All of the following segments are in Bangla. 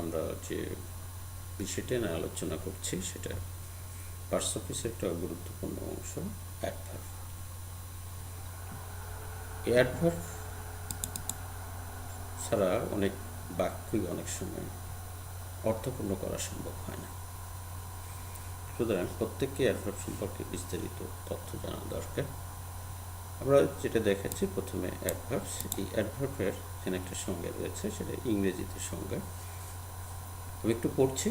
আমরা যে বিষয়টা নিয়ে আলোচনা করছি সেটা পার্টস অফ স্পিচের একটা গুরুত্বপূর্ণ অংশ অ্যাডভার্ব। এই অ্যাডভার্ব ছাড়া অনেক বাক্যই অনেক সময় অর্থপূর্ণ করা সম্ভব হয় না। সুতরাং প্রত্যেককে অ্যাডভার্ব সম্পর্কে বিস্তারিত তথ্য জানা দরকার। আমরা যেটা দেখাচ্ছি প্রথমে অ্যাডভার্বস। এই অ্যাডভার্বের এখানে একটা সংজ্ঞা রয়েছে, সেটা ইংরেজিতে সংজ্ঞা। আমি একটু পড়ছি।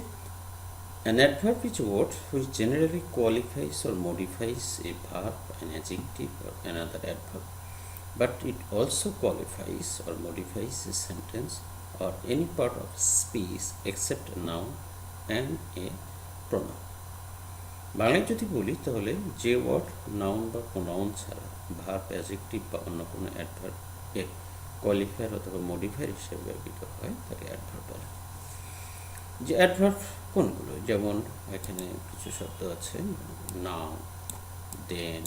An adverb is a word which generally qualifies or modifies a verb, an adjective, or another adverb, but it also qualifies or modifies a sentence or any part of speech except a noun and a pronoun. বাংলায় যদি বলি তাহলে যে ওয়ার্ড নাউন বা প্রোনাউন ছাড়া ভার্ব, অ্যাডজেক্টিভ বা অন্য কোনো অ্যাডভার্ব এর কোয়ালিফায়ার অথবা মডিফায়ার হিসেবে ব্যবহৃত হয় তাকে অ্যাডভার্ব বলে। যে অ্যাডভার্ব কোনগুলো, যেমন এখানে কিছু শব্দ আছে, নাও, দেন,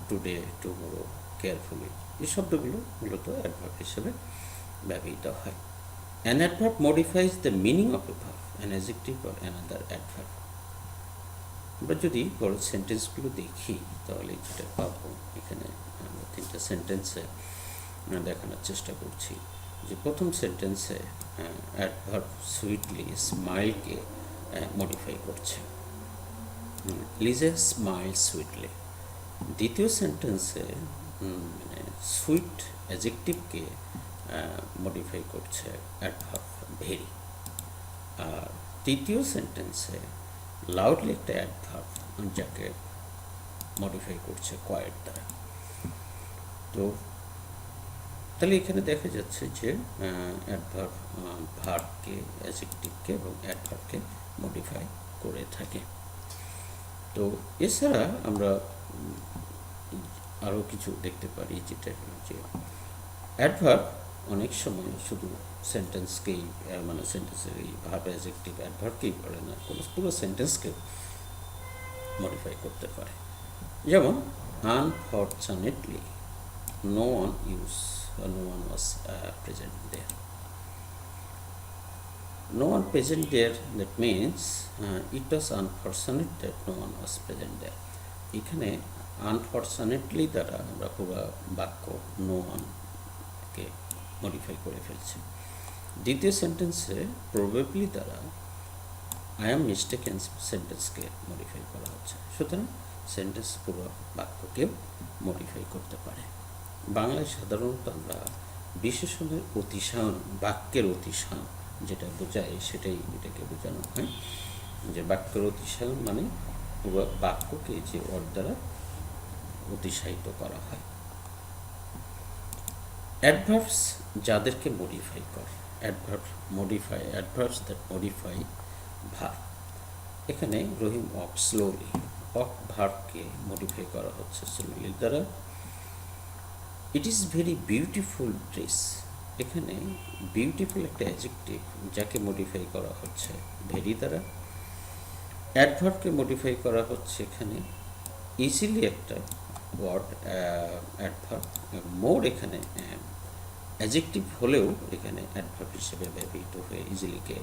টুডে, টুমোরো, কেয়ারফুলি, এই শব্দগুলো মূলত অ্যাডভার্ব হিসেবে ব্যবহৃত হয়। An adverb modifies the meaning of A verb, an adjective or another adverb. আমরা যদি বড় সেন্টেন্সগুলো দেখি তাহলে যেটা পাবো, এখানে আমরা তিনটা সেন্টেন্সে দেখানোর চেষ্টা করছি। যে প্রথম সেন্টেন্সে অ্যাডভার্ব সুইটলি, স্মাইলকে মডিফাই করছে, লিজা স্মাইল সুইটলি। দ্বিতীয় সেন্টেন্সে মানে সুইট অ্যাডজেক্টিভকে মডিফাই করছে অ্যাডভার্ব ভেরি। আর তৃতীয় সেন্টেন্সে লাউডলি একটা অ্যাডভার্ব যাকে মডিফাই করছে কোয়েট দ্বারা। তো তাহলে এখানে দেখা যাচ্ছে যে অ্যাডভার্ব ভার্বকে, অ্যাডজেক্টিভকে এবং অ্যাডভার্বকে মডিফাই করে থাকে। তো এছাড়া আমরা আরও কিছু দেখতে পারি, যেটা হলো যে অ্যাডভার্ব অনেক সময় শুধু সেন্টেন্সকেই মানে সেন্টেন্সের এই ভার্ব, অ্যাডজেক্টিভ, অ্যাডভার্বকেই করে না, পুরো সেন্টেন্সকেও মডিফাই করতে পারে। যেমন unfortunately no one was present there. No one present there, that means it was unfortunate that no one was present there. এখানে আনফর্চুনেটলি দ্বারা আমরা পুরো বাক্য নো ওয়ানকে মডিফাই করে ফেলছি। দ্বিতীয় সেন্টেন্সে প্রবেবলি দ্বারা আই অ্যাম মিস্টেকেন সেন্টেন্সকে মডিফাই করা হচ্ছে। সুতরাং সেন্টেন্স পুরো বাক্যকেও মডিফাই করতে পারে। বাংলায় সাধারণত আমরা বিশেষণের অতিশায়ন, বাক্যের অতিশায়ন যেটা বোঝায় সেটাই এটাকে বোঝানো হয়। যে বাক্যের অতিশায়ন মানে পুরো বাক্যকে যে ওর দ্বারা অতিশায়িত করা হয়। অ্যাডভার্বস যাদেরকে মডিফাই করে, অ্যাডভার্বস দ্যাট মডিফাই ভার্ব। এখানে রহিম ওয়াক স্লোলি, ওয়াক ভার্বকে মডিফাই করা হচ্ছে স্লোলির দ্বারা। It is very beautiful dress, এখানে বিউটিফুল একটা অ্যাডজেক্টিভ যাকে মডিফাই করা হচ্ছে ভেরি দ্বারা। অ্যাডভার্বকে মডিফাই করা হচ্ছে এখানে ইজিলি একটা ওয়ার্ড অ্যাডভার্ব, মোর এখানে অ্যাডজেক্টিভ হলেও এখানে অ্যাডভার্ব হিসেবে ব্যবহৃত হয়ে ইজিলিকে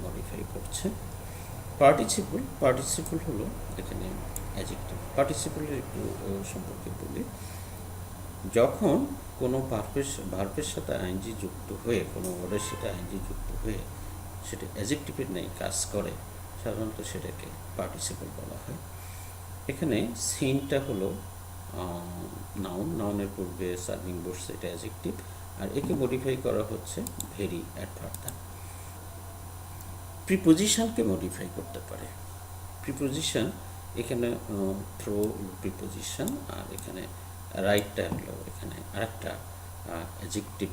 মডিফাই করছে। পার্টিসিপল হলো এখানে অ্যাডজেক্টিভ। পার্টিসিপলের একটু সম্পর্কে বলি। যখন কোনো ভার্বের সাথে আইএনজি যুক্ত হয়ে, কোনো ওয়ার্ডের সাথে আইএনজি যুক্ত হয়ে সেটা অ্যাডজেক্টিভের ন্যায় কাজ করে, সাধারণত সেটাকে পার্টিসিপল বলা হয়। এখানে সিনটা হলো নাউনের পূর্বে সার্ভিং বসছে, এটা অ্যাডজেক্টিভ, আর একে মডিফাই করা হচ্ছে ভেরি অ্যাডভার্ব দ্বারা। প্রিপোজিশনকে মডিফাই করতে পারে। প্রিপোজিশন এখানে থ্রো প্রিপোজিশন, আর এখানে রাইটটা হলো এখানে আরেকটা অ্যাডজেক্টিভ,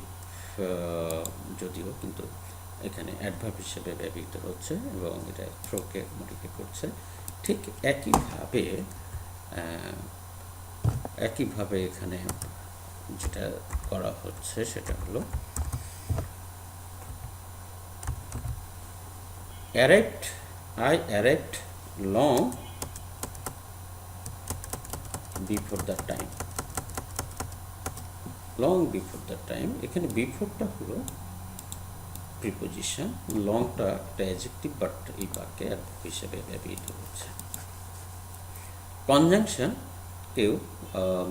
যদিও কিন্তু এখানে অ্যাডভার্ব হিসেবে ব্যবহৃত হচ্ছে এবং এটা থ্রোকে মডিফাই করছে। ঠিক একইভাবে এখানে যেটা করা হচ্ছে সেটা হলো I arrived long before the time. Long before the time, এখানে বিফোরটা হলো প্রিপোজিশন, লংটা একটা অ্যাডজেক্টিভ বাট এই বাক্যে অ্যাডভার্ব হিসেবে ব্যবহৃত হচ্ছে। কনজাংশন কেউ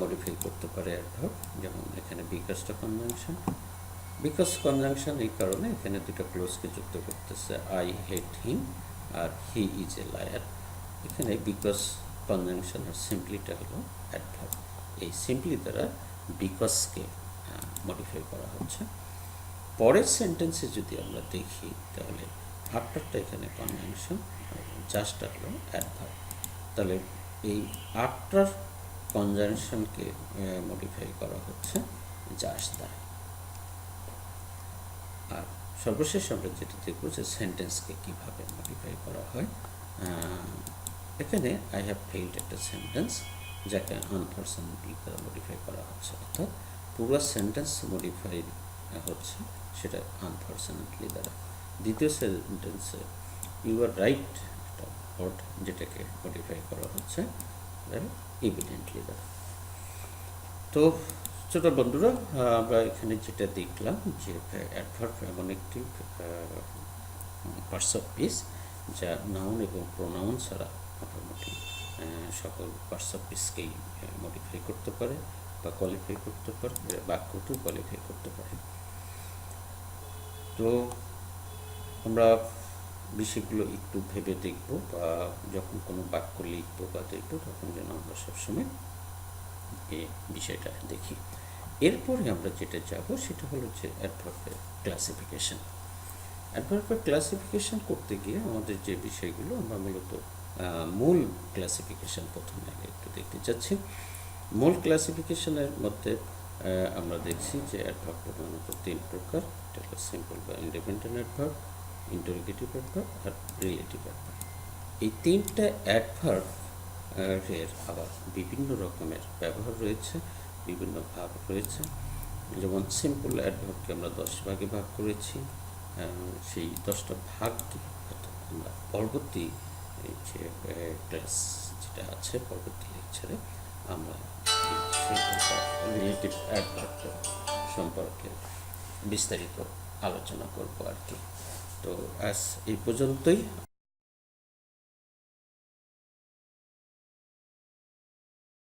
মডিফাই করতে পারে অ্যাডভার্ব, যেমন এখানে বিকজটা কনজাংশন। বিকজ কনজাংশন এই কারণে এখানে দুটো ক্লোজকে যুক্ত করতেছে, আই হেট হিম আর হি ইজ এ লায়ার। এখানে বিকজ কনজাংশন আর সিম্পলিটা হলো অ্যাডভার্ব। এই সিম্পলি দ্বারা বিকজকে মডিফাই করা হচ্ছে। পরের সেন্টেন্সে যদি আমরা দেখি তাহলে আফটারটা এখানে কনজাংশন আর জাস্টটা হলো অ্যাডভার্ব। তাহলে এই আফটার কনজাংশনকে মডিফাই করা হচ্ছে জাস্ট দ্বারা। আর সর্বশেষ আমরা যেটা দেখব যে সেন্টেন্সকে কীভাবে মডিফাই করা হয়। এখানে আই হ্যাভ ফেইল্ড একটা সেন্টেন্স, যাকে আনফরচুনেটলি দ্বারা মডিফাই করা হচ্ছে, অর্থাৎ পুরো সেন্টেন্স মডিফাই হচ্ছে সেটা আনফরচুনেটলি দ্বারা। দ্বিতীয় সেন্টেন্সে ইউ আর রাইট একটা ওয়ার্ড, যেটাকে মডিফাই করা হচ্ছে এভিডেন্টলি দ্বারা। তো ছোট বন্ধুরা, আমরা এখানে যেটা দেখলাম যে অ্যাডভার্ব এমন একটি পার্টস অফ স্পিচ যা নাউন এবং প্রোনাউন ছাড়া মোটামুটি সকল পার্টস অফ স্পিচকেই মডিফাই করতে পারে বা কোয়ালিফাই করতে পারে, বাক্যকেও কোয়ালিফাই করতে পারে। তো আমরা বিষয়গুলো একটু ভেবে দেখব, বা যখন কোনো বাক্য লিখবো বা দেখবো তখন যেন আমরা সবসময় এই বিষয়টা দেখি। এরপরে আমরা যেটা যাব সেটা হলো যে অ্যাডভার্বের ক্লাসিফিকেশন। অ্যাডভার্বের ক্লাসিফিকেশন করতে গিয়ে আমাদের যে বিষয়গুলো আমরা মূলত মূল ক্লাসিফিকেশন প্রথমে আগে একটু দেখতে চাচ্ছি। মূল ক্লাসিফিকেশনের মধ্যে আমরা দেখছি যে অ্যাডভার্ব প্রধানত 3 প্রকার। এটা হলো সিম্পল বা ইন্ডিপেন্ডেন্ট অ্যাডভার্ব, ইন্টারোগেটিভ অ্যাডভার্ব আর রিলেটিভ অ্যাডভার্ব। এই 3টা অ্যাডভার্ব এর আবার বিভিন্ন রকমের ব্যবহার রয়েছে, বিভিন্ন ভাগ রয়েছে। যেমন সিম্পল অ্যাডভার্বকে আমরা 10 ভাগে ভাগ করেছি। সেই 10টা ভাগকে আমরা পরবর্তী যে ক্লাস যেটা আছে, পরবর্তী লেকচারে আমরা রিলেটিভ অ্যাডভার্ব সম্পর্কে বিস্তারিত আলোচনা করব আর কি। তো আজ এই পর্যন্তই।